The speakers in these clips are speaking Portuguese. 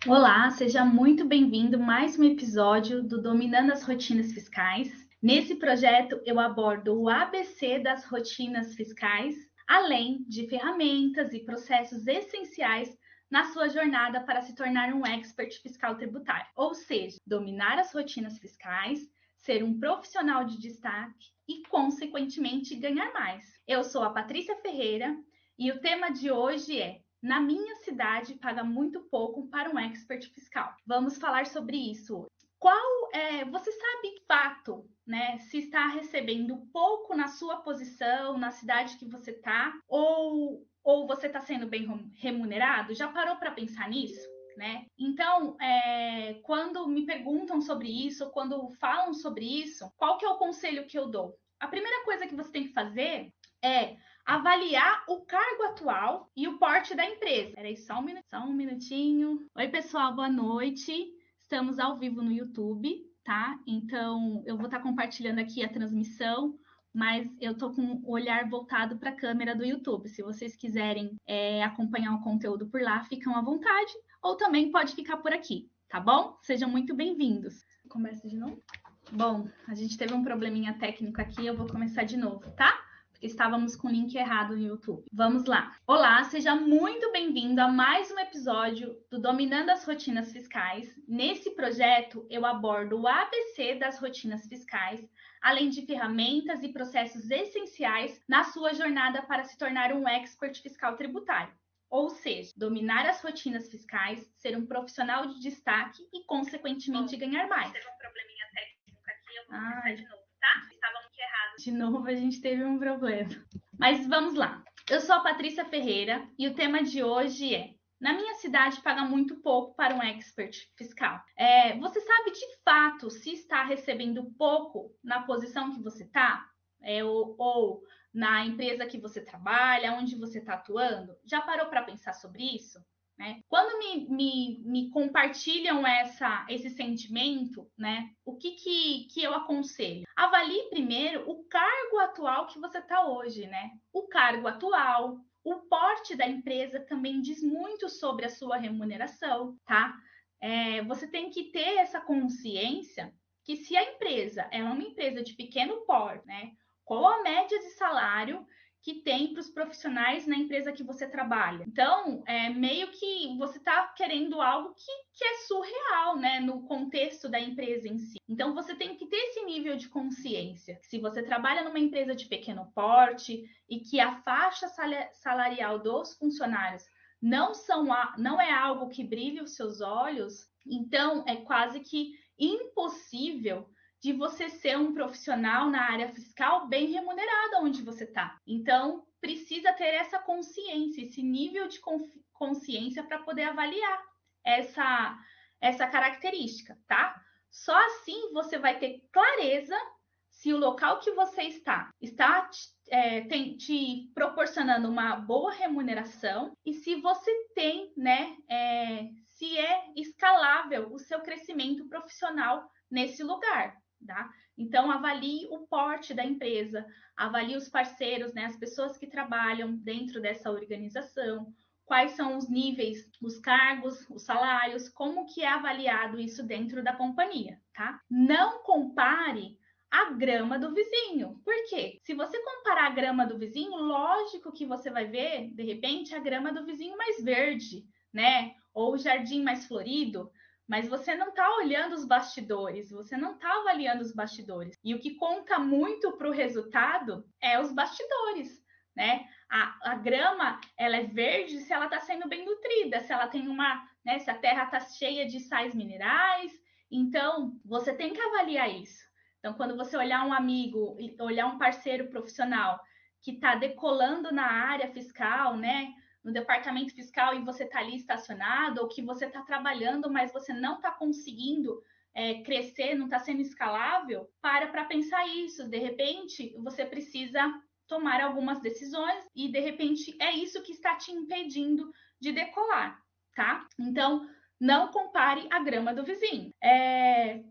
Olá, seja muito bem-vindo a mais um episódio do Dominando as Rotinas Fiscais. Nesse projeto, eu abordo o ABC das rotinas fiscais, além de ferramentas e processos essenciais na sua jornada para se tornar um expert fiscal tributário, ou seja, dominar as rotinas fiscais, ser um profissional de destaque e, consequentemente, ganhar mais. Eu sou a Patrícia Ferreira e o tema de hoje é: na minha cidade, paga muito pouco para um expert fiscal. Vamos falar sobre isso. Você sabe de fato, né, se está recebendo pouco na sua posição, na cidade que você está, ou você está sendo bem remunerado? Já parou para pensar nisso? Né? Então, quando me perguntam sobre isso, quando falam sobre isso, qual que é o conselho que eu dou? A primeira coisa que você tem que fazer é avaliar o cargo atual e o porte da empresa. Espera aí só um minutinho. Oi, pessoal, boa noite. Estamos ao vivo no YouTube, tá? Então, eu vou estar compartilhando aqui a transmissão, mas eu tô com o olhar voltado para a câmera do YouTube. Se vocês quiserem acompanhar o conteúdo por lá, ficam à vontade, ou também pode ficar por aqui, tá bom? Sejam muito bem-vindos. Começa de novo? Bom, a gente teve um probleminha técnico aqui, eu vou começar de novo, tá? Estávamos com o link errado no YouTube. Vamos lá. Olá, seja muito bem-vindo a mais um episódio do Dominando as Rotinas Fiscais. Nesse projeto, eu abordo o ABC das rotinas fiscais, além de ferramentas e processos essenciais na sua jornada para se tornar um expert fiscal tributário. Ou seja, dominar as rotinas fiscais, ser um profissional de destaque e, consequentemente, ganhar mais. Teve um probleminha técnico aqui, eu vou começar de novo, tá? Estava muito errado. De novo, a gente teve um problema. Mas vamos lá. Eu sou a Patrícia Ferreira e o tema de hoje é: na minha cidade paga muito pouco para um expert fiscal. Você sabe de fato se está recebendo pouco na posição que você está? Ou na empresa que você trabalha, onde você está atuando? Já parou para pensar sobre isso? Né? Quando me compartilham esse sentimento, né, o que eu aconselho? Avalie primeiro o cargo atual que você está hoje, né? O cargo atual, o porte da empresa também diz muito sobre a sua remuneração, tá? Você tem que ter essa consciência que se a empresa é uma empresa de pequeno porte, né? Qual a média de salário que tem para os profissionais na empresa que você trabalha? Então, meio que você está querendo algo que é surreal, né, no contexto da empresa em si. Então, você tem que ter esse nível de consciência. Se você trabalha numa empresa de pequeno porte e que a faixa salarial dos funcionários não é algo que brilhe os seus olhos, então é quase que impossível de você ser um profissional na área fiscal bem remunerado onde você está. Então, precisa ter essa consciência, esse nível de consciência para poder avaliar essa característica, tá? Só assim você vai ter clareza se o local que você está te proporcionando uma boa remuneração e se você tem, né, se é escalável o seu crescimento profissional nesse lugar. Tá? Então, avalie o porte da empresa, avalie os parceiros, né, as pessoas que trabalham dentro dessa organização, quais são os níveis, os cargos, os salários, como que é avaliado isso dentro da companhia, tá? Não compare a grama do vizinho. Por quê? Se você comparar a grama do vizinho, lógico que você vai ver, de repente, a grama do vizinho mais verde, né? Ou o jardim mais florido, mas você não está olhando os bastidores, você não está avaliando os bastidores. E o que conta muito para o resultado é os bastidores, né? A grama, ela é verde se ela está sendo bem nutrida, se ela tem né, se a terra está cheia de sais minerais. Então, você tem que avaliar isso. Então, quando você olhar um amigo, olhar um parceiro profissional que está decolando na área fiscal, né? No departamento fiscal e você está ali estacionado, ou que você está trabalhando, mas você não está conseguindo crescer, não está sendo escalável, para pensar isso. De repente, você precisa tomar algumas decisões e, de repente, é isso que está te impedindo de decolar, tá? Então, não compare a grama do vizinho.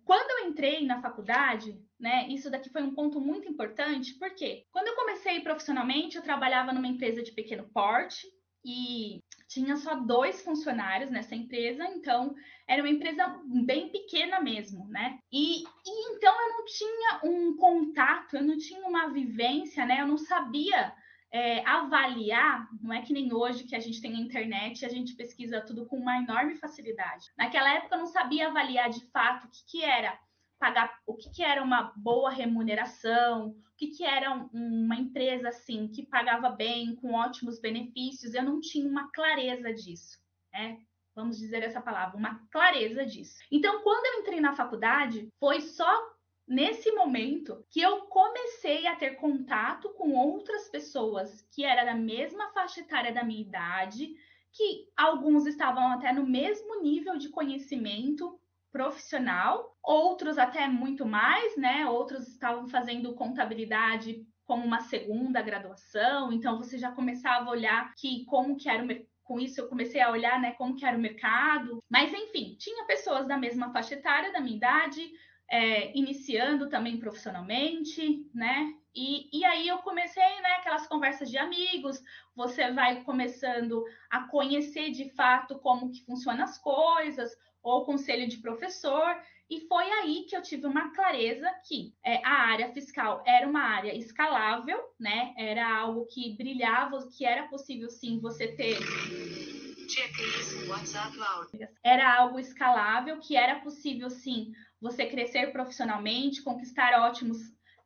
Quando eu entrei na faculdade, né, isso daqui foi um ponto muito importante, porque quando eu comecei profissionalmente, eu trabalhava numa empresa de pequeno porte, e tinha só 2 funcionários nessa empresa, então era uma empresa bem pequena mesmo, né? E então eu não tinha um contato, eu não tinha uma vivência, né? Eu não sabia avaliar, não é que nem hoje que a gente tem a internet e a gente pesquisa tudo com uma enorme facilidade. Naquela época eu não sabia avaliar de fato o que era pagar, o que era uma boa remuneração, o que era uma empresa assim que pagava bem, com ótimos benefícios. Eu não tinha uma clareza disso, né? Vamos dizer essa palavra, uma clareza disso. Então, quando eu entrei na faculdade, foi só nesse momento que eu comecei a ter contato com outras pessoas que eram da mesma faixa etária da minha idade, que alguns estavam até no mesmo nível de conhecimento profissional, outros até muito mais, né? Outros estavam fazendo contabilidade como uma segunda graduação, então você já começava a olhar que como que era o com isso eu comecei a olhar, né, como que era o mercado. Mas enfim, tinha pessoas da mesma faixa etária da minha idade, iniciando também profissionalmente, né? E aí eu comecei, né, aquelas conversas de amigos, você vai começando a conhecer de fato como que funcionam as coisas, ou conselho de professor, e foi aí que eu tive uma clareza que a área fiscal era uma área escalável, né? Era algo que brilhava, que era possível sim você ter. Era algo escalável, que era possível sim você crescer profissionalmente, conquistar ótimos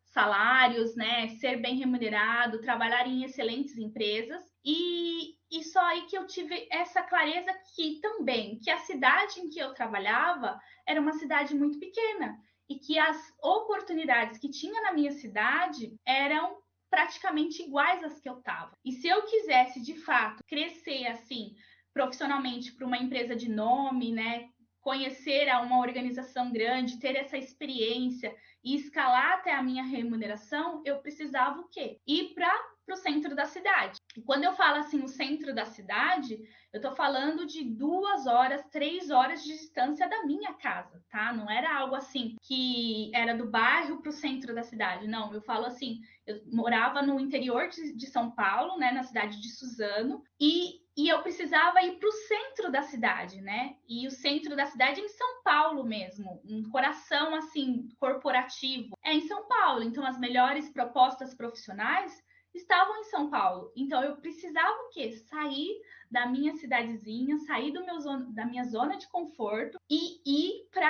salários, né? Ser bem remunerado, trabalhar em excelentes empresas. E só aí que eu tive essa clareza que também, que a cidade em que eu trabalhava era uma cidade muito pequena e que as oportunidades que tinha na minha cidade eram praticamente iguais às que eu estava. E se eu quisesse, de fato, crescer assim, profissionalmente para uma empresa de nome, né? Conhecer uma organização grande, ter essa experiência e escalar até a minha remuneração, eu precisava o quê? Ir para o centro da cidade. E quando eu falo assim, o centro da cidade, eu estou falando de 2 horas, 3 horas de distância da minha casa, tá? Não era algo assim que era do bairro para o centro da cidade. Não, eu falo assim, eu morava no interior de São Paulo, né, na cidade de Suzano, e eu precisava ir para o centro da cidade, né? E o centro da cidade é em São Paulo mesmo, um coração assim corporativo. É em São Paulo, então as melhores propostas profissionais estavam em São Paulo. Então eu precisava o quê? Sair da minha cidadezinha, sair da minha zona de conforto e ir para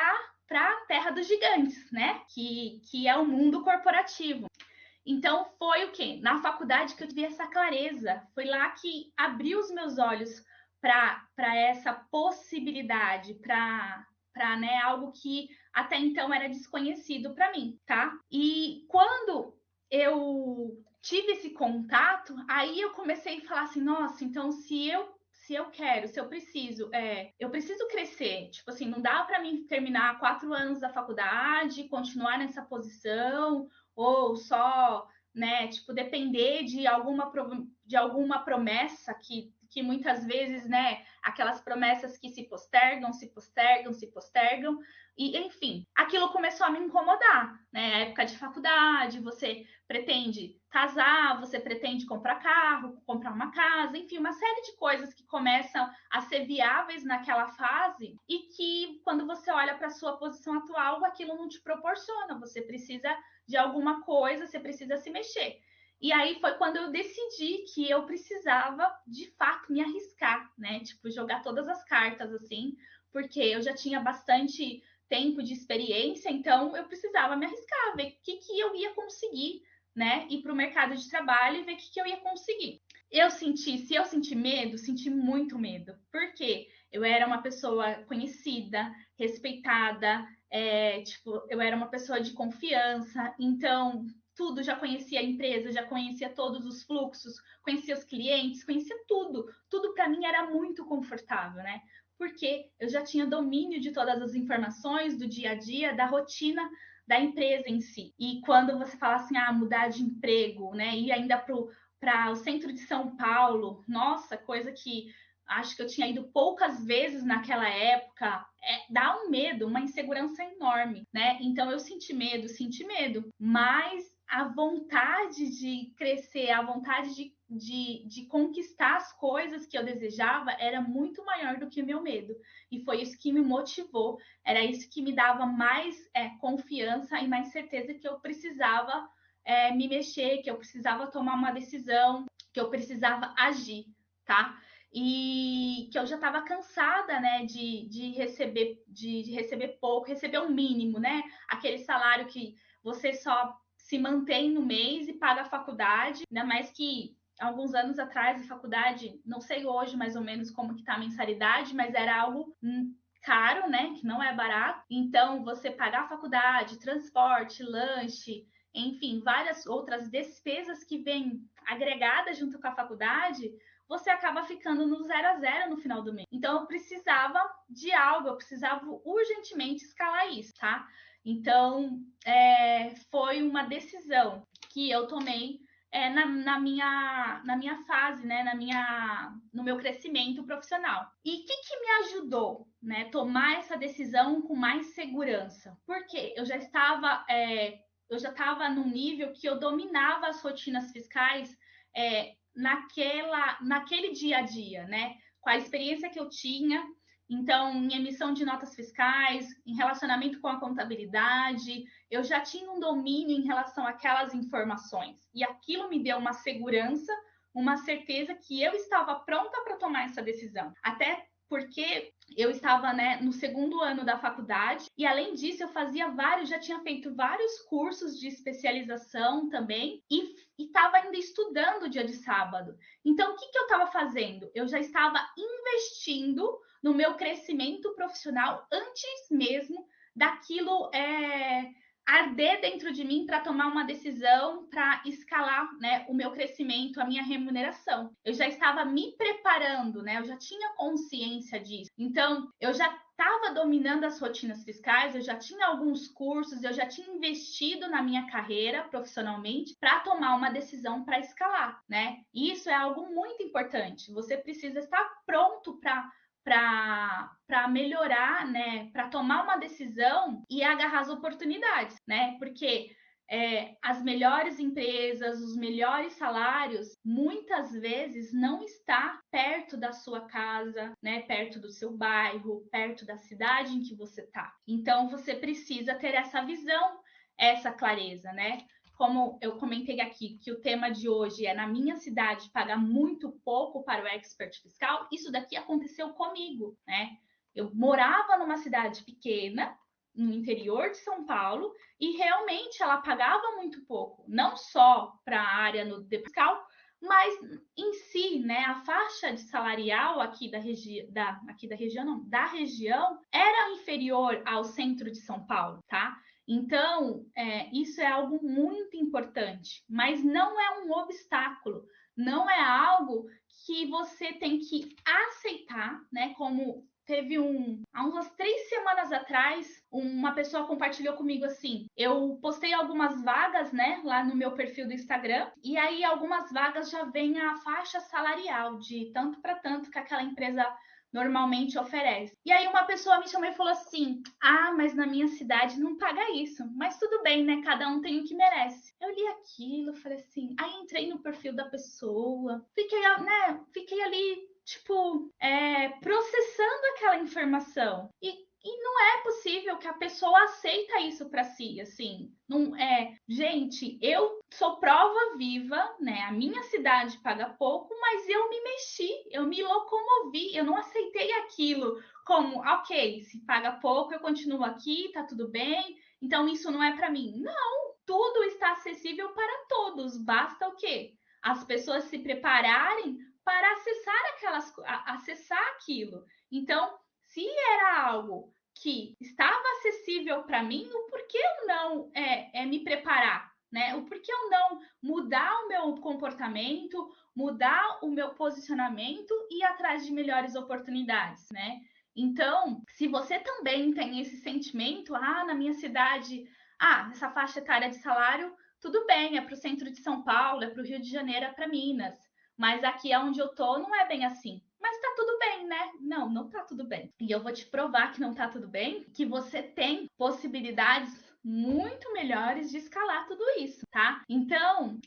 a terra dos gigantes, né? Que é o mundo corporativo. Então foi o quê? Na faculdade que eu tive essa clareza. Foi lá que abriu os meus olhos para essa possibilidade, para né, algo que até então era desconhecido para mim, tá? E quando eu tive esse contato, aí eu comecei a falar assim, nossa, então se eu quero, se eu preciso crescer. Tipo assim, não dá para mim terminar 4 anos da faculdade, continuar nessa posição, ou só, né, tipo, depender de alguma promessa que muitas vezes, né, aquelas promessas que se postergam, se postergam, se postergam, e enfim, aquilo começou a me incomodar, né, época de faculdade, você pretende casar, você pretende comprar carro, comprar uma casa, enfim, uma série de coisas que começam a ser viáveis naquela fase e que, quando você olha para a sua posição atual, aquilo não te proporciona, você precisa de alguma coisa, você precisa se mexer. E aí foi quando eu decidi que eu precisava, de fato, me arriscar, né? Tipo, jogar todas as cartas, assim, porque eu já tinha bastante tempo de experiência, então eu precisava me arriscar, ver o que eu ia conseguir, né? Ir para o mercado de trabalho e ver o que eu ia conseguir. Se eu senti medo, senti muito medo. Por quê? Eu era uma pessoa conhecida, respeitada, tipo, eu era uma pessoa de confiança, então tudo, já conhecia a empresa, já conhecia todos os fluxos, conhecia os clientes, conhecia tudo. Tudo para mim era muito confortável, né? Porque eu já tinha domínio de todas as informações do dia a dia, da rotina da empresa em si. E quando você fala assim, mudar de emprego, né? E ainda para o centro de São Paulo, nossa, coisa que acho que eu tinha ido poucas vezes naquela época, dá um medo, uma insegurança enorme, né? Então eu senti medo, mas a vontade de crescer, a vontade de conquistar as coisas que eu desejava era muito maior do que o meu medo. E foi isso que me motivou, era isso que me dava mais confiança e mais certeza que eu precisava me mexer, que eu precisava tomar uma decisão, que eu precisava agir, tá? E que eu já estava cansada, né, de receber pouco, receber o mínimo, né? Aquele salário que você só se mantém no mês e paga a faculdade, ainda mais que alguns anos atrás a faculdade, não sei hoje mais ou menos como que tá a mensalidade, mas era algo caro, né, que não é barato. Então, você pagar a faculdade, transporte, lanche, enfim, várias outras despesas que vêm agregadas junto com a faculdade, você acaba ficando no 0 a 0 no final do mês. Então, eu precisava de algo, eu precisava urgentemente escalar isso, tá? Então, foi uma decisão que eu tomei na minha fase, né, no meu crescimento profissional. E o que me ajudou, né, tomar essa decisão com mais segurança? Porque eu já estava num nível que eu dominava as rotinas fiscais naquele dia a dia, né? Com a experiência que eu tinha, então, em emissão de notas fiscais, em relacionamento com a contabilidade, eu já tinha um domínio em relação àquelas informações. E aquilo me deu uma segurança, uma certeza que eu estava pronta para tomar essa decisão. Até porque eu estava, né, no segundo ano da faculdade e, além disso, já tinha feito vários cursos de especialização também e estava ainda estudando dia de sábado. Então, o que eu estava fazendo? Eu já estava investindo no meu crescimento profissional antes mesmo daquilo arder dentro de mim para tomar uma decisão para escalar, né, o meu crescimento, a minha remuneração. Eu já estava me preparando, né? Eu já tinha consciência disso. Então, eu já estava dominando as rotinas fiscais, eu já tinha alguns cursos, eu já tinha investido na minha carreira profissionalmente para tomar uma decisão para escalar, né? E isso é algo muito importante. Você precisa estar pronto para melhorar, né, para tomar uma decisão e agarrar as oportunidades, né? Porque as melhores empresas, os melhores salários, muitas vezes não está perto da sua casa, né? Perto do seu bairro, perto da cidade em que você está. Então você precisa ter essa visão, essa clareza, né? Como eu comentei aqui, que o tema de hoje é na minha cidade pagar muito pouco para o expert fiscal, isso daqui aconteceu comigo, né? Eu morava numa cidade pequena, no interior de São Paulo, e realmente ela pagava muito pouco, não só para a área no fiscal, mas em si, né, a faixa de salarial aqui da região, não, da região era inferior ao centro de São Paulo, tá? Então, isso é algo muito importante, mas não é um obstáculo, não é algo que você tem que aceitar, né? Como há umas 3 semanas atrás, uma pessoa compartilhou comigo assim: eu postei algumas vagas, né, lá no meu perfil do Instagram, e aí algumas vagas já vem a faixa salarial de tanto para tanto que aquela empresa normalmente oferece. E aí uma pessoa me chamou e falou assim: ah, mas na minha cidade não paga isso. Mas tudo bem, né? Cada um tem o que merece. Eu li aquilo, falei assim, aí entrei no perfil da pessoa, fiquei ali, tipo, processando aquela informação. E não é possível que a pessoa aceita isso para si, assim. Não é, gente, eu sou prova viva, né? A minha cidade paga pouco, mas eu me mexi, eu me locomovi, eu não aceitei aquilo como, ok, se paga pouco, eu continuo aqui, tá tudo bem. Então isso não é para mim. Não, tudo está acessível para todos. Basta o quê? As pessoas se prepararem para acessar aquilo. Então, se era algo que estava acessível para mim, o porquê eu não me preparar, né? O porquê eu não mudar o meu comportamento, mudar o meu posicionamento e ir atrás de melhores oportunidades, né? Então, se você também tem esse sentimento, na minha cidade, nessa faixa etária de salário, tudo bem, é para o centro de São Paulo, é para o Rio de Janeiro, é para Minas. Mas aqui onde eu tô não é bem assim. Mas tá tudo bem, né? Não, não tá tudo bem. E eu vou te provar que não tá tudo bem, que você tem possibilidades muito melhores de escalar tudo isso, tá? Então,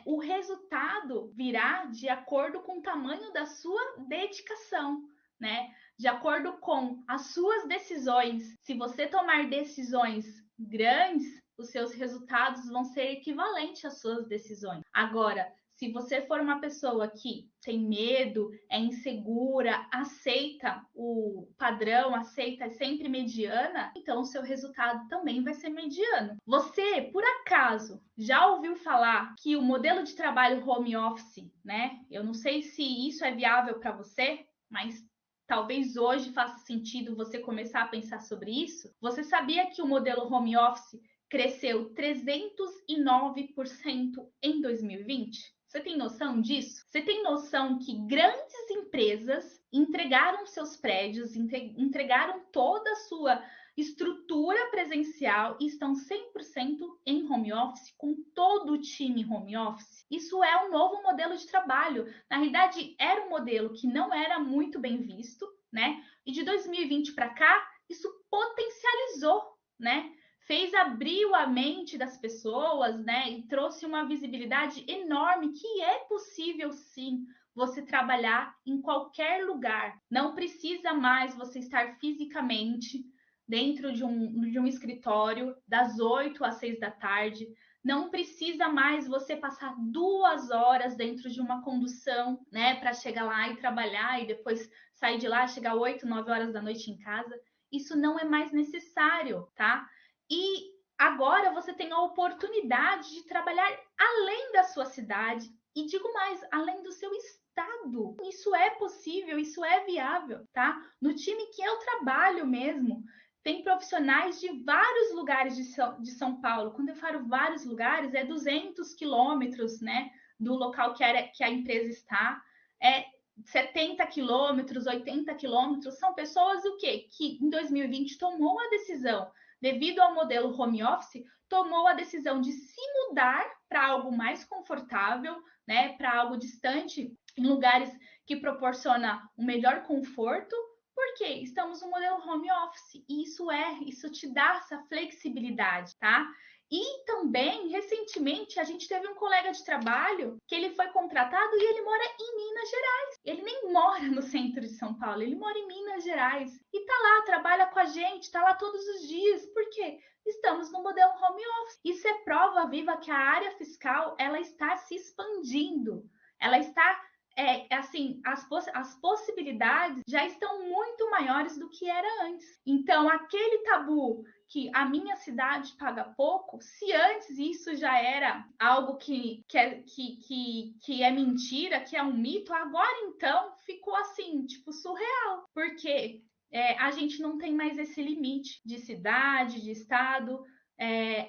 o resultado virá de acordo com o tamanho da sua dedicação, né? De acordo com as suas decisões. Se você tomar decisões grandes, os seus resultados vão ser equivalentes às suas decisões. Agora, se você for uma pessoa que tem medo, é insegura, aceita o padrão, aceita sempre mediana, então o seu resultado também vai ser mediano. Você, por acaso, já ouviu falar que o modelo de trabalho home office, né? Eu não sei se isso é viável para você, mas talvez hoje faça sentido você começar a pensar sobre isso. Você sabia que o modelo home office cresceu 309% em 2020? Você tem noção disso? Você tem noção que grandes empresas entregaram seus prédios, entregaram toda a sua estrutura presencial e estão 100% em home office, com todo o time home office? Isso é um novo modelo de trabalho. Na realidade, era um modelo que não era muito bem visto, né? E de 2020 para cá, isso potencializou, né? Abriu a mente das pessoas, né? E trouxe uma visibilidade enorme que é possível sim você trabalhar em qualquer lugar. Não precisa mais você estar fisicamente dentro de um escritório das 8 às 6 da tarde. Não precisa mais você passar 2 horas dentro de uma condução, né? Para chegar lá e trabalhar e depois sair de lá, chegar 8, 9 horas da noite em casa. Isso não é mais necessário, tá? E agora você tem a oportunidade de trabalhar além da sua cidade e digo mais, além do seu estado. Isso é possível, isso é viável, tá? No time que eu trabalho mesmo, tem profissionais de vários lugares de São Paulo. Quando eu falo vários lugares, é 200 quilômetros, né, do local que a empresa está. É 70 quilômetros, 80 quilômetros. São pessoas o quê? Que em 2020 tomou a decisão, devido ao modelo home office, tomou a decisão de se mudar para algo mais confortável, né, para algo distante, em lugares que proporciona um melhor conforto, porque estamos no modelo home office e isso te dá essa flexibilidade, tá? E também, recentemente, a gente teve um colega de trabalho que ele foi contratado e ele mora em Minas Gerais. Ele nem mora no centro de São Paulo, ele mora em Minas Gerais. E tá lá, trabalha com a gente, tá lá todos os dias. Por quê? Estamos no modelo home office. Isso é prova viva que a área fiscal, ela está se expandindo. Ela está assim, as possibilidades já estão muito maiores do que era antes. Então, aquele tabu que a minha cidade paga pouco, se antes isso já era algo que é mentira, que é um mito, agora então ficou assim, tipo, surreal. Porque a gente não tem mais esse limite de cidade, de estado.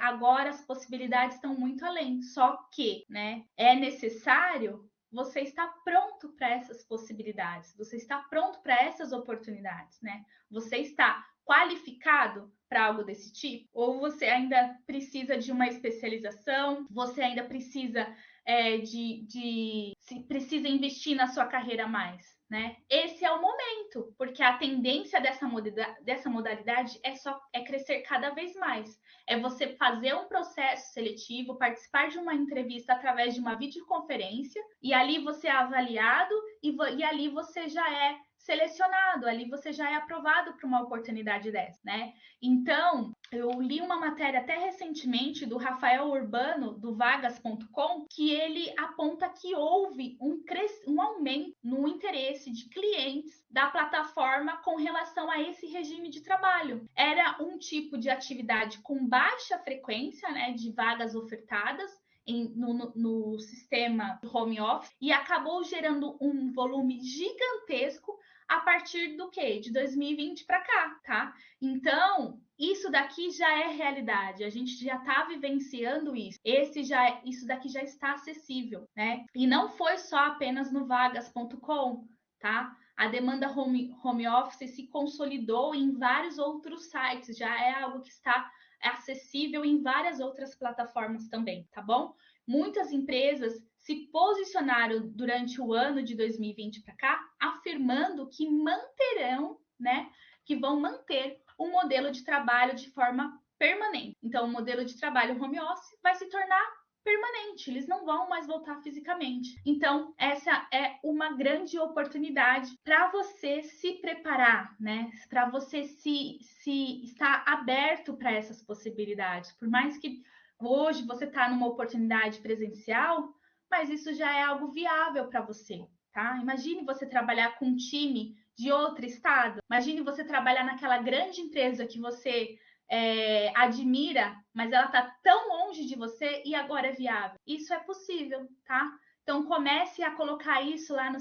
Agora as possibilidades estão muito além. Só que, né, é necessário você está pronto para essas possibilidades, você está pronto para essas oportunidades, né? Você está qualificado para algo desse tipo? Ou você ainda precisa de uma especialização? Você ainda precisa precisa investir na sua carreira mais, né? Esse é o momento, porque a tendência dessa modalidade é crescer cada vez mais. É você fazer um processo seletivo, participar de uma entrevista através de uma videoconferência, e ali você é avaliado e ali você já é selecionado, ali você já é aprovado para uma oportunidade dessa, né? Então, eu li uma matéria até recentemente do Rafael Urbano, do vagas.com, que ele aponta que houve um aumento no interesse de clientes da plataforma com relação a esse regime de trabalho. Era um tipo de atividade com baixa frequência, né, de vagas ofertadas, no sistema home office, e acabou gerando um volume gigantesco a partir do quê? De 2020 para cá, tá? Então, isso daqui já é realidade, a gente já está vivenciando isso. Isso daqui já está acessível, né? E não foi só apenas no vagas.com, tá? A demanda home office se consolidou em vários outros sites, já é algo que está acessível em várias outras plataformas também, tá bom? Muitas empresas se posicionaram durante o ano de 2020 para cá, afirmando que manterão, né, que vão manter o modelo de trabalho de forma permanentes. Então, o modelo de trabalho home office vai se tornar permanente, eles não vão mais voltar fisicamente. Então, essa é uma grande oportunidade para você se preparar, né? Para você se estar aberto para essas possibilidades. Por mais que hoje você está numa oportunidade presencial, mas isso já é algo viável para você, tá? Imagine você trabalhar com um time de outro estado. Imagine você trabalhar naquela grande empresa que você admira, mas ela está tão longe de você e agora é viável. Isso é possível, tá? Então comece a colocar isso lá no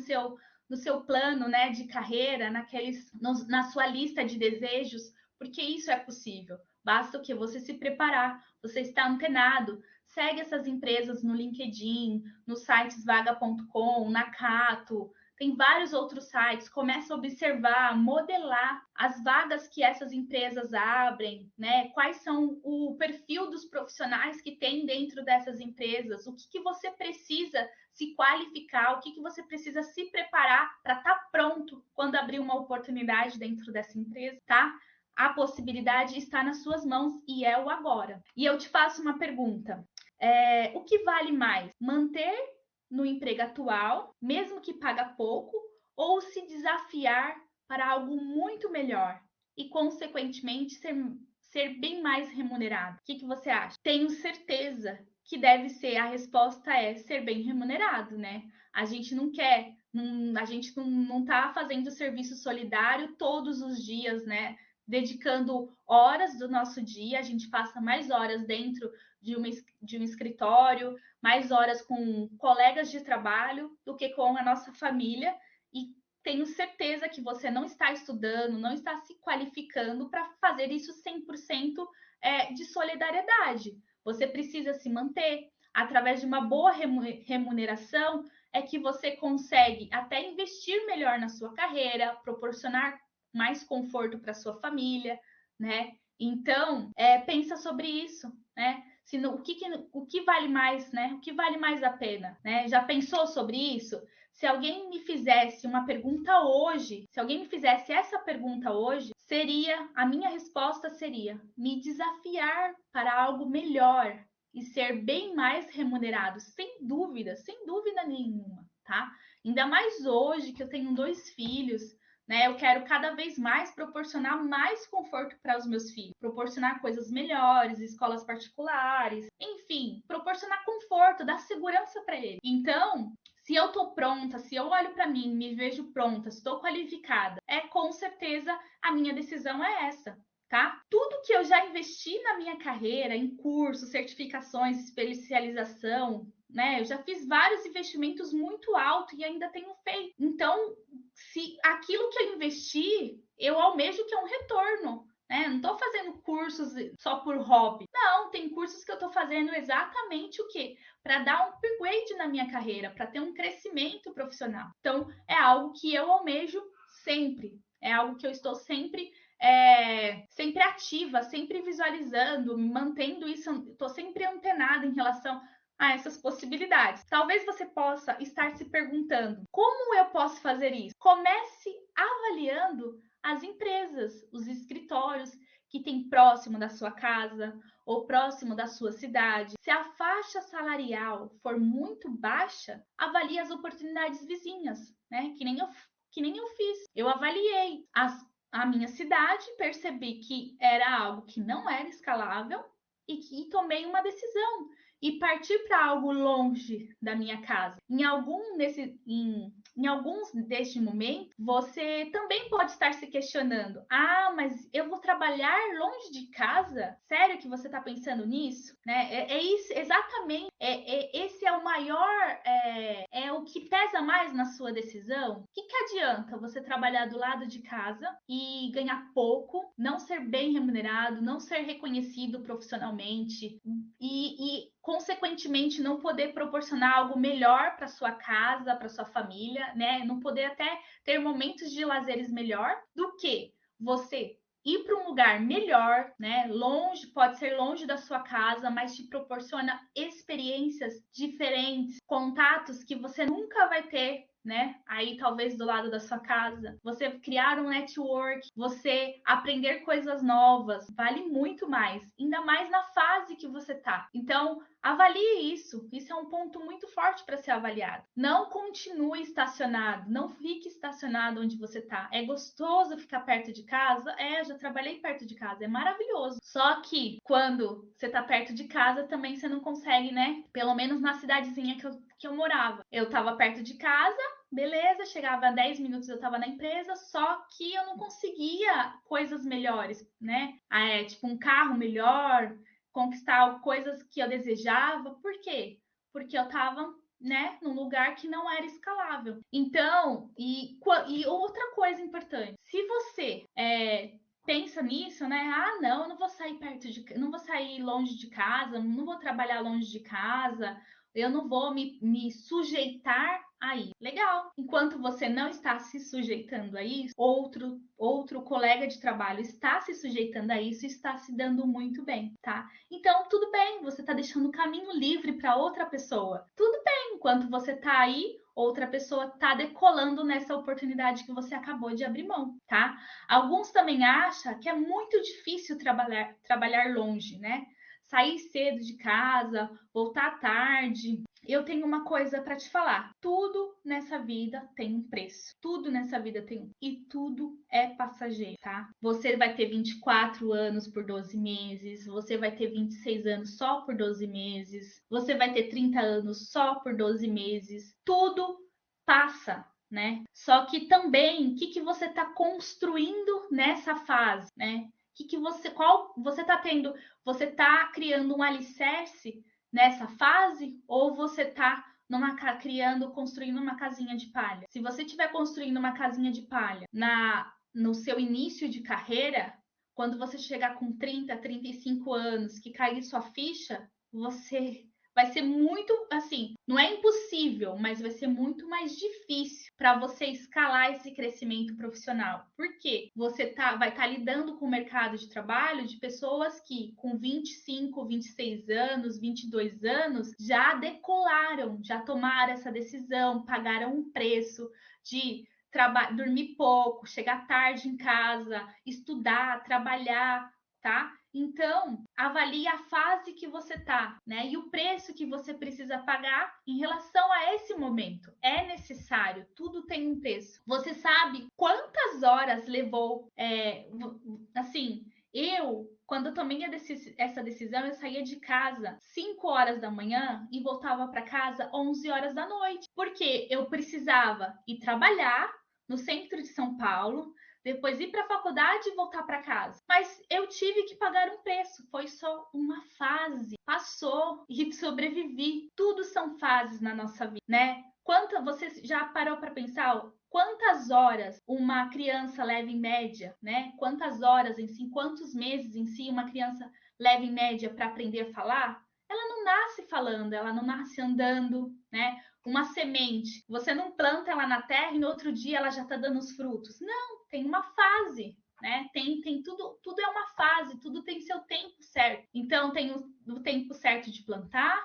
seu plano, né, de carreira, na sua lista de desejos, porque isso é possível. Basta o que você se preparar, você está antenado, segue essas empresas no LinkedIn, nos sites vaga.com, na Cato, tem vários outros sites, começa a observar, modelar as vagas que essas empresas abrem, né? Quais são o perfil dos profissionais que tem dentro dessas empresas, o que você precisa se qualificar, o que você precisa se preparar para estar pronto quando abrir uma oportunidade dentro dessa empresa, tá? A possibilidade está nas suas mãos e é o agora. E eu te faço uma pergunta. O que vale mais? Manter no emprego atual, mesmo que paga pouco, ou se desafiar para algo muito melhor e, consequentemente, ser bem mais remunerado? O que você acha? Tenho certeza que deve ser, a resposta é ser bem remunerado, né? A gente não quer, a gente não está fazendo serviço solidário todos os dias, né? Dedicando horas do nosso dia, a gente passa mais horas dentro de um escritório, mais horas com colegas de trabalho do que com a nossa família. E tenho certeza que você não está estudando, não está se qualificando para fazer isso 100% de solidariedade. Você precisa se manter. Através de uma boa remuneração, é que você consegue até investir melhor na sua carreira, proporcionar mais conforto para sua família, né? Então, pensa sobre isso, né? O que vale mais, né? O que vale mais a pena, né? Já pensou sobre isso? Se alguém me fizesse uma pergunta hoje, se alguém me fizesse essa pergunta hoje, a minha resposta seria me desafiar para algo melhor e ser bem mais remunerado, sem dúvida nenhuma, tá? Ainda mais hoje que eu tenho 2 filhos, né? Eu quero cada vez mais proporcionar mais conforto para os meus filhos, proporcionar coisas melhores, escolas particulares, enfim, proporcionar conforto, dar segurança para eles. Então, se eu estou pronta, se eu olho para mim, me vejo pronta, estou qualificada, com certeza a minha decisão é essa. Tá? Tudo que eu já investi na minha carreira, em cursos, certificações, especialização, né? Eu já fiz vários investimentos muito altos e ainda tenho feito. Então, se aquilo que eu investi, eu almejo que é um retorno. Né? Não estou fazendo cursos só por hobby. Não, tem cursos que eu estou fazendo exatamente o quê? Para dar um upgrade na minha carreira, para ter um crescimento profissional. Então, é algo que eu almejo sempre. É algo que eu estou sempre ativa, sempre visualizando, mantendo isso, estou sempre antenada em relação a essas possibilidades. Talvez você possa estar se perguntando: como eu posso fazer isso? Comece avaliando as empresas, os escritórios que tem próximo da sua casa ou próximo da sua cidade. Se a faixa salarial for muito baixa, avalie as oportunidades vizinhas, né? Que nem eu fiz. Eu avaliei a minha cidade, percebi que era algo que não era escalável e tomei uma decisão e partir para algo longe da minha casa. Em alguns deste momento, você também pode estar se questionando: mas eu vou trabalhar longe de casa? Sério que você está pensando nisso? Né? É isso, exatamente. Esse é o maior, é o que pesa mais na sua decisão. O que adianta você trabalhar do lado de casa e ganhar pouco, não ser bem remunerado, não ser reconhecido profissionalmente e consequentemente não poder proporcionar algo melhor para sua casa, para sua família, né? Não poder até ter momentos de lazeres melhor do que você ir para um lugar melhor, né? Longe, pode ser longe da sua casa, mas te proporciona experiências diferentes, contatos que você nunca vai ter né? Aí talvez do lado da sua casa, você criar um network, você aprender coisas novas, vale muito mais, ainda mais na fase que você tá. Então, avalie isso. Isso é um ponto muito forte para ser avaliado. Não continue estacionado, não fique estacionado onde você tá. É gostoso ficar perto de casa? É, já trabalhei perto de casa, é maravilhoso. Só que quando você tá perto de casa, também você não consegue, né? Pelo menos na cidadezinha que eu morava. Eu tava perto de casa, beleza, chegava a 10 minutos eu estava na empresa, só que eu não conseguia coisas melhores, né? Tipo um carro melhor, conquistar coisas que eu desejava. Por quê? Porque eu estava, né, num lugar que não era escalável. Então, e outra coisa importante, se você pensa nisso, né? Ah, não, eu não vou sair não vou sair longe de casa, não vou trabalhar longe de casa, eu não vou me sujeitar a isso. Legal. Enquanto você não está se sujeitando a isso, outro colega de trabalho está se sujeitando a isso e está se dando muito bem, tá? Então, tudo bem, você está deixando o caminho livre para outra pessoa. Tudo bem, enquanto você está aí, outra pessoa está decolando nessa oportunidade que você acabou de abrir mão, tá? Alguns também acham que é muito difícil trabalhar longe, né? Sair cedo de casa, voltar tarde. Eu tenho uma coisa para te falar. Tudo nessa vida tem um preço. Tudo nessa vida tem um. E tudo é passageiro, tá? Você vai ter 24 anos por 12 meses. Você vai ter 26 anos só por 12 meses. Você vai ter 30 anos só por 12 meses. Tudo passa, né? Só que também, o que você está construindo nessa fase, né? Qual você está tendo? Você está criando um alicerce nessa fase ou você está construindo uma casinha de palha? Se você estiver construindo uma casinha de palha no seu início de carreira, quando você chegar com 30, 35 anos, que cair sua ficha, você vai ser muito, assim, não é impossível, mas vai ser muito mais difícil para você escalar esse crescimento profissional. Por quê? Você vai estar lidando com o mercado de trabalho de pessoas que com 25, 26 anos, 22 anos já decolaram, já tomaram essa decisão, pagaram um preço de dormir pouco, chegar tarde em casa, estudar, trabalhar, tá? Então, avalie a fase que você tá, né? E o preço que você precisa pagar em relação a esse momento. É necessário, tudo tem um preço. Você sabe quantas horas levou, assim, quando eu tomei essa decisão, eu saía de casa 5 horas da manhã e voltava para casa 11 horas da noite, porque eu precisava ir trabalhar no centro de São Paulo, depois ir para a faculdade e voltar para casa. Mas eu tive que pagar um preço, foi só uma fase. Passou e sobrevivi. Tudo são fases na nossa vida, né? Você já parou para pensar quantas horas uma criança leva em média, né? Quantas horas em si, quantos meses em si uma criança leva em média para aprender a falar? Ela não nasce falando, ela não nasce andando, né? Uma semente, você não planta ela na terra e no outro dia ela já está dando os frutos. Não, tem uma fase, né? Tem tudo é uma fase, tudo tem seu tempo certo. Então tem o tempo certo de plantar,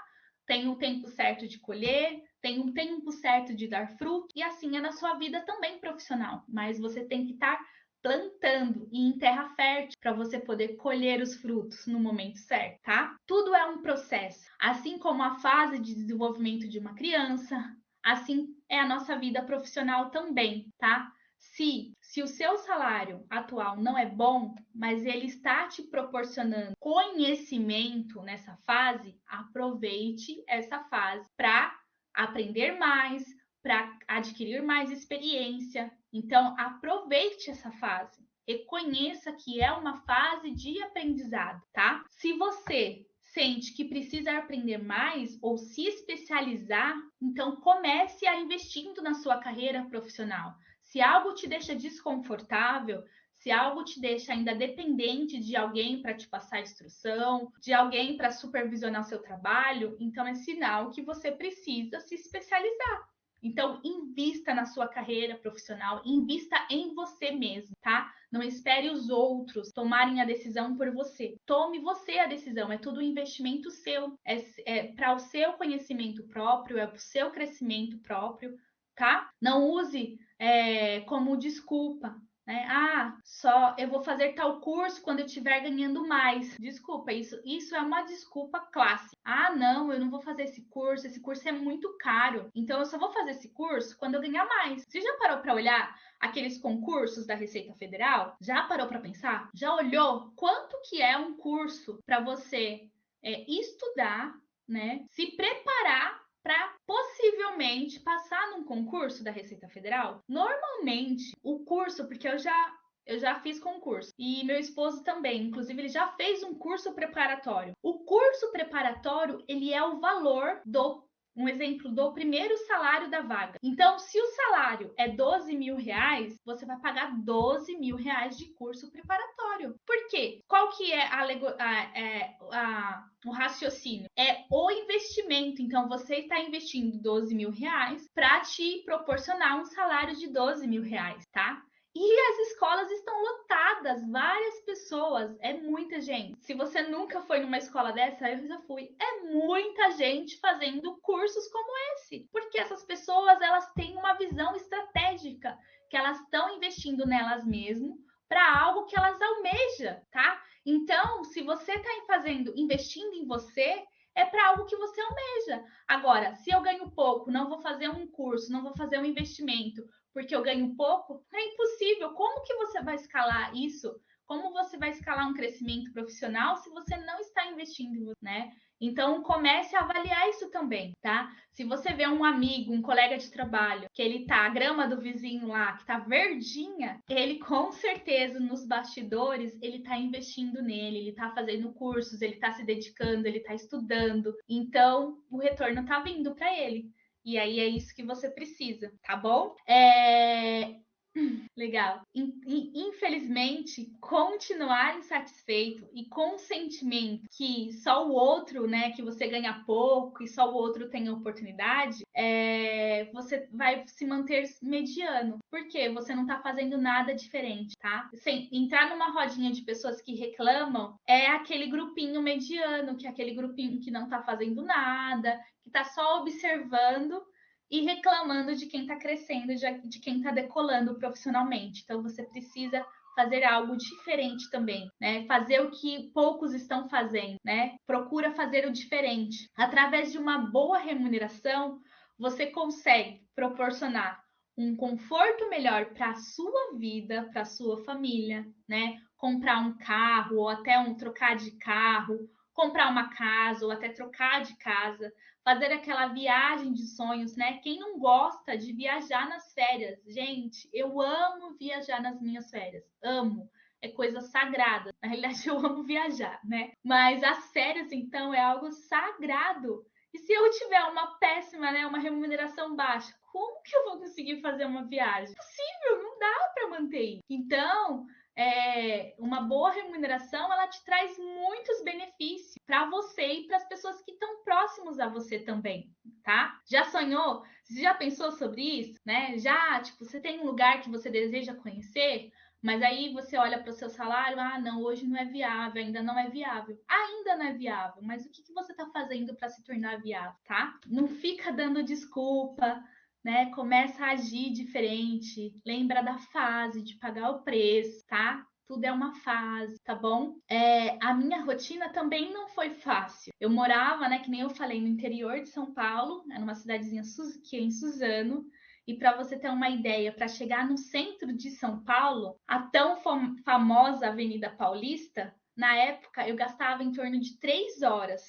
tem o tempo certo de colher, tem um tempo certo de dar fruto, e assim é na sua vida também profissional. Mas você tem que estar plantando e em terra fértil para você poder colher os frutos no momento certo, tá? Tudo é um processo. Assim como a fase de desenvolvimento de uma criança, assim é a nossa vida profissional também, tá? Se o seu salário atual não é bom, mas ele está te proporcionando conhecimento nessa fase, aproveite essa fase para aprender mais, para adquirir mais experiência. Então, aproveite essa fase. Reconheça que é uma fase de aprendizado, tá? Se você sente que precisa aprender mais ou se especializar, então comece a investindo na sua carreira profissional. Se algo te deixa desconfortável, se algo te deixa ainda dependente de alguém para te passar instrução, de alguém para supervisionar seu trabalho, então é sinal que você precisa se especializar. Então, invista na sua carreira profissional, invista em você mesmo, tá? Não espere os outros tomarem a decisão por você. Tome você a decisão, é tudo um investimento seu, é para o seu conhecimento próprio, é para o seu crescimento próprio, tá? Não use como desculpa, né? Só eu vou fazer tal curso quando eu estiver ganhando mais. Desculpa, isso é uma desculpa clássica. Não, eu não vou fazer esse curso é muito caro. Então eu só vou fazer esse curso quando eu ganhar mais. Você já parou para olhar aqueles concursos da Receita Federal? Já parou para pensar? Já olhou quanto que é um curso para você estudar, né? Se preparar para possivelmente passar num concurso da Receita Federal? Normalmente, o curso, porque eu já fiz concurso e meu esposo também, inclusive ele já fez um curso preparatório. O curso preparatório, ele é o valor um exemplo do primeiro salário da vaga. Então, se o salário é 12 mil reais, você vai pagar 12 mil reais de curso preparatório. Por quê? Qual que é o raciocínio? É o investimento. Então, você está investindo 12 mil reais para te proporcionar um salário de 12 mil reais, tá? E as escolas estão lotadas, várias pessoas, é muita gente. Se você nunca foi numa escola dessa, eu já fui. É muita gente fazendo cursos como esse, porque essas pessoas elas têm uma visão estratégica, que elas estão investindo nelas mesmas para algo que elas almejam, tá? Então, se você está investindo em você, é para algo que você almeja. Agora, se eu ganho pouco, não vou fazer um curso, não vou fazer um investimento, porque eu ganho pouco, é impossível. Como que você vai escalar isso? Como você vai escalar um crescimento profissional se você não está investindo em você, né? Então, comece a avaliar isso também, tá? Se você vê um amigo, um colega de trabalho, que ele tá, a grama do vizinho lá, que tá verdinha, ele com certeza nos bastidores, ele tá investindo nele, ele tá fazendo cursos, ele tá se dedicando, ele tá estudando. Então, o retorno tá vindo para ele. E aí é isso que você precisa, tá bom? Legal. Infelizmente, continuar insatisfeito e com o sentimento que só o outro, né, que você ganha pouco e só o outro tem oportunidade, você vai se manter mediano, porque você não tá fazendo nada diferente, tá? Sem entrar numa rodinha de pessoas que reclamam, é aquele grupinho mediano, que é aquele grupinho que não tá fazendo nada, que tá só observando e reclamando de quem está crescendo, de quem está decolando profissionalmente. Então, você precisa fazer algo diferente também, né? Fazer o que poucos estão fazendo, né? Procura fazer o diferente. Através de uma boa remuneração, você consegue proporcionar um conforto melhor para a sua vida, para a sua família, né? Comprar um carro ou até trocar de carro, comprar uma casa ou até trocar de casa, fazer aquela viagem de sonhos, né? Quem não gosta de viajar nas férias? Gente, eu amo viajar nas minhas férias. Amo. É coisa sagrada. Na realidade, eu amo viajar, né? Mas as férias, então, é algo sagrado. E se eu tiver uma péssima, né, uma remuneração baixa, como que eu vou conseguir fazer uma viagem? Impossível, não dá para manter. Então, uma boa remuneração, ela te traz muitos benefícios para você e para as pessoas que estão próximos a você também, tá? Já sonhou? Você já pensou sobre isso, né? Já, tipo, você tem um lugar que você deseja conhecer, mas aí você olha para o seu salário, não, hoje não é viável, ainda não é viável. Ainda não é viável, mas o que você está fazendo para se tornar viável, tá? Não fica dando desculpa, né? Começa a agir diferente, lembra da fase de pagar o preço, tá? Tudo é uma fase, tá bom? A minha rotina também não foi fácil. Eu morava, né, que nem eu falei, no interior de São Paulo, numa cidadezinha que é em Suzano. E para você ter uma ideia, para chegar no centro de São Paulo, a tão famosa Avenida Paulista, na época eu gastava em torno de 3 horas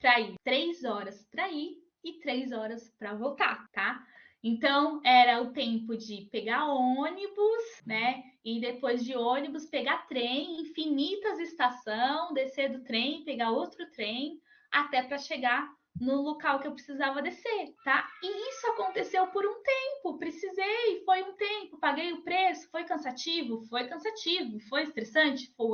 para ir. 3 horas para ir e 3 horas para voltar, tá? Então, era o tempo de pegar ônibus, né? E depois de ônibus, pegar trem, infinitas estações, descer do trem, pegar outro trem, até para chegar no local que eu precisava descer, tá? E isso aconteceu por um tempo, precisei, foi um tempo, paguei o preço, foi cansativo, foi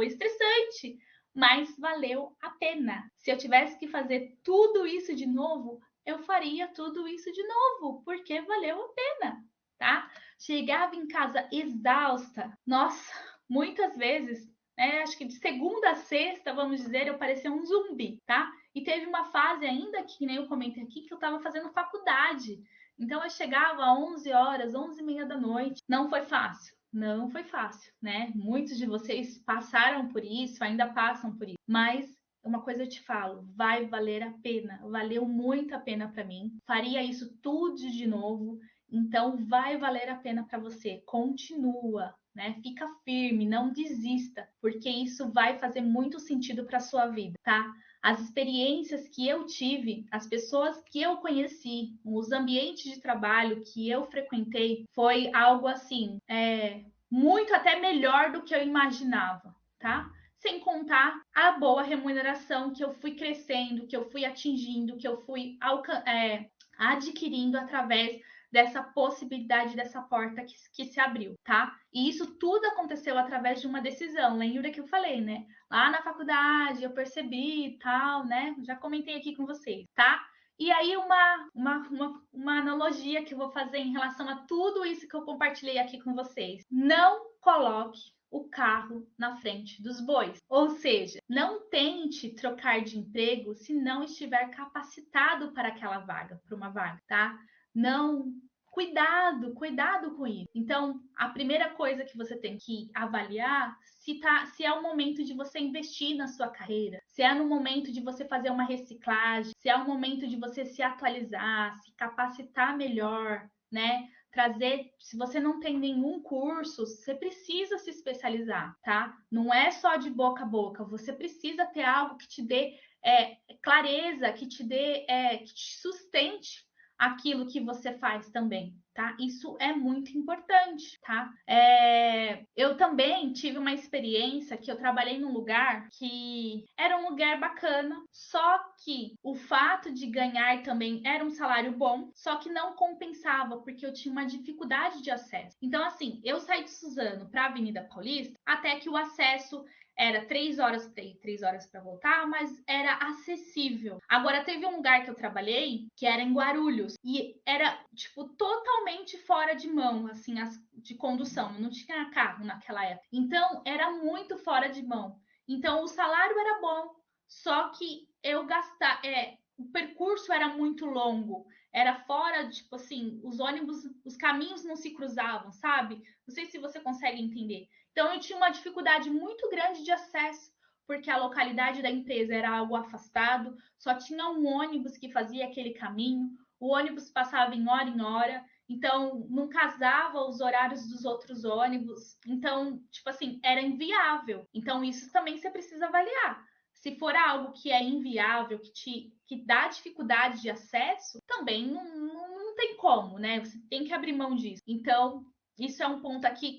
estressante, mas valeu a pena. Se eu tivesse que fazer tudo isso de novo, eu faria tudo isso de novo, porque valeu a pena, tá? Chegava em casa exausta. Nossa, muitas vezes, né, acho que de segunda a sexta, vamos dizer, eu parecia um zumbi, tá? E teve uma fase ainda que nem eu comentei aqui, que eu estava fazendo faculdade. Então eu chegava às 11 horas, 11h30 da noite. Não foi fácil. Não foi fácil, né? Muitos de vocês passaram por isso, ainda passam por isso. Mas uma coisa eu te falo, vai valer a pena. Valeu muito a pena para mim. Faria isso tudo de novo. Então vai valer a pena para você. Continua, né? Fica firme, não desista, porque isso vai fazer muito sentido para sua vida, tá? As experiências que eu tive, as pessoas que eu conheci, os ambientes de trabalho que eu frequentei, foi algo assim, muito até melhor do que eu imaginava, tá? Sem contar a boa remuneração que eu fui crescendo, que eu fui atingindo, que eu fui adquirindo através dessa possibilidade, dessa porta que se abriu, tá? E isso tudo aconteceu através de uma decisão. Lembra que eu falei, né? Lá na faculdade eu percebi e tal, né? Já comentei aqui com vocês, tá? E aí, uma analogia que eu vou fazer em relação a tudo isso que eu compartilhei aqui com vocês. Não coloque o carro na frente dos bois. Ou seja, não tente trocar de emprego se não estiver capacitado para aquela vaga, para uma vaga, tá? Não, cuidado com isso. Então, a primeira coisa que você tem que avaliar se é o momento de você investir na sua carreira, se é no momento de você fazer uma reciclagem, se é o momento de você se atualizar, se capacitar melhor, né? Trazer, se você não tem nenhum curso, você precisa se especializar, tá? Não é só de boca a boca, você precisa ter algo que te dê clareza, que te dê, que te sustente aquilo que você faz também, tá? Isso é muito importante, tá? Eu também tive uma experiência que eu trabalhei num lugar que era um lugar bacana, só que o fato de ganhar também era um salário bom, só que não compensava, porque eu tinha uma dificuldade de acesso. Então, assim, eu saí de Suzano para a Avenida Paulista até que o acesso era 3 horas para ir, 3 horas para voltar, mas era acessível. Agora, teve um lugar que eu trabalhei que era em Guarulhos e era, tipo, totalmente fora de mão, assim, de condução. Não tinha carro naquela época. Então, era muito fora de mão. Então, o salário era bom, só que eu gastava. O percurso era muito longo. Era fora, tipo assim, os ônibus, os caminhos não se cruzavam, sabe? Não sei se você consegue entender. Então, eu tinha uma dificuldade muito grande de acesso, porque a localidade da empresa era algo afastado, só tinha um ônibus que fazia aquele caminho, o ônibus passava em hora, então não casava os horários dos outros ônibus, então, tipo assim, era inviável. Então, isso também você precisa avaliar. Se for algo que é inviável, que dá dificuldade de acesso, também não tem como, né? Você tem que abrir mão disso. Então, isso é um ponto aqui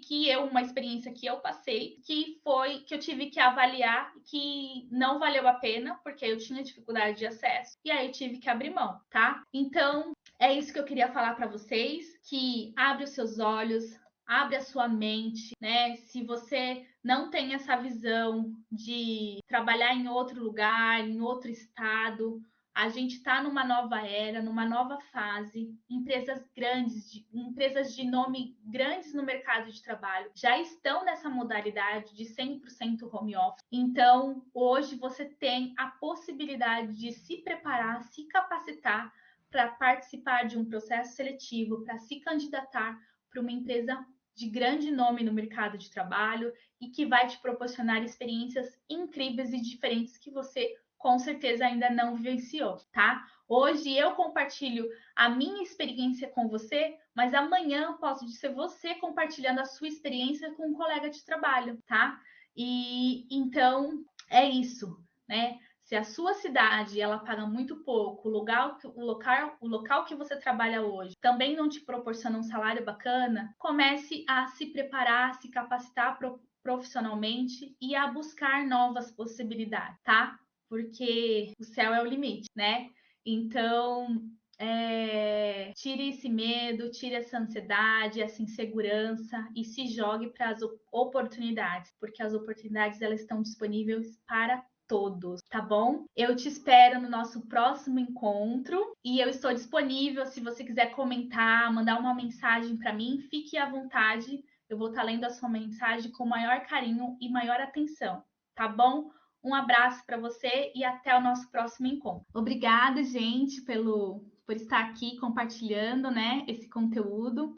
uma experiência que eu passei, que foi que eu tive que avaliar que não valeu a pena, porque eu tinha dificuldade de acesso, e aí eu tive que abrir mão, tá? Então, é isso que eu queria falar para vocês, que abre os seus olhos, abre a sua mente, né? Se você não tem essa visão de trabalhar em outro lugar, em outro estado, a gente está numa nova era, numa nova fase. Empresas grandes, empresas de nome grandes no mercado de trabalho já estão nessa modalidade de 100% home office. Então, hoje você tem a possibilidade de se preparar, se capacitar para participar de um processo seletivo, para se candidatar para uma empresa de grande nome no mercado de trabalho e que vai te proporcionar experiências incríveis e diferentes que você com certeza ainda não vivenciou, tá? Hoje eu compartilho a minha experiência com você, mas amanhã posso ser você compartilhando a sua experiência com um colega de trabalho, tá? E então é isso, né? Se a sua cidade ela paga muito pouco, o local que você trabalha hoje também não te proporciona um salário bacana, comece a se preparar, a se capacitar profissionalmente e a buscar novas possibilidades, tá? Porque o céu é o limite, né? Então, tire esse medo, tire essa ansiedade, essa insegurança e se jogue para as oportunidades, porque as oportunidades elas estão disponíveis para todos, tá bom? Eu te espero no nosso próximo encontro e eu estou disponível se você quiser comentar, mandar uma mensagem para mim, fique à vontade. Eu vou estar lendo a sua mensagem com maior carinho e maior atenção, tá bom? Um abraço para você e até o nosso próximo encontro. Obrigada, gente, por estar aqui compartilhando, né, esse conteúdo.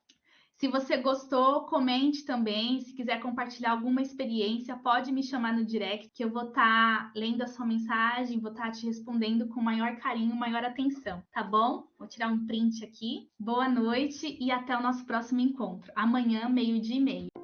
Se você gostou, comente também. Se quiser compartilhar alguma experiência, pode me chamar no direct, que eu vou estar lendo a sua mensagem, vou estar te respondendo com maior carinho, maior atenção, tá bom? Vou tirar um print aqui. Boa noite e até o nosso próximo encontro. Amanhã, 12:30.